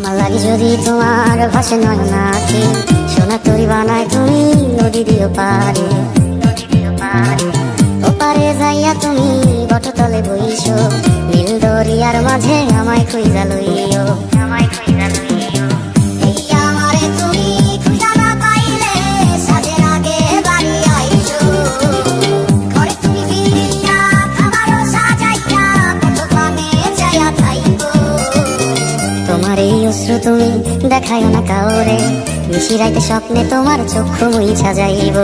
আমার লাগি যদি তোমার ভাষে নয় নাকি সোনা তরি বানায় তুমি নদী দিও পারে ওপারে যাইয়া তুমি বটতলে বইছো নীল দরিয়ার মাঝে আমায় খুঁজা লইও এই আমারে তুমি খুঁজা না পাইলে সাজের আগে বাড়ি আইছো ঘরে তুমি ফিরিয়া খাবারও সাজাইয়া কত পানে যাইয়া থাইবো তোমার এই অশ্রু তুমি দেখাইও না কাউরে নিশিরাইতে স্বপ্নে তোমার চক্ষু মুইছা যাইব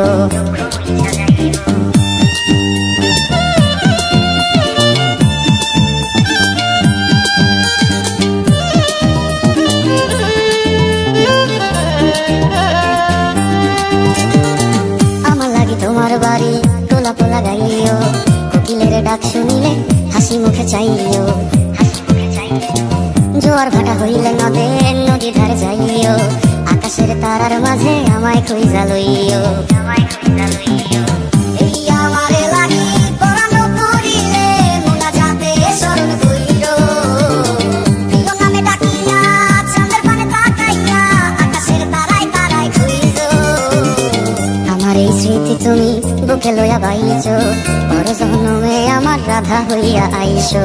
আমার লাগি তোমার বাড়ি তোলা পোলা গাইও কোকিলের ডাক শুনিলে হাসি মুখে চাইও জোয়ার ভাটা হইলে নদীর ধারে যাইও আকাশের তারার মাঝে আমায় খুঁজা লইও এই আমারে লাগি পরানো করিলে মোনা যাতে স্মরণ কইরো প্রিয় নামে ডাকিয়া চাঁদের পানে তাকাইয়া আকাশের তারায় তারায় খুঁজো আমার এই স্মৃতি তুমি বুকে লইয়া বাইছো বড় জনমে আমার রাধা হইয়া আইসো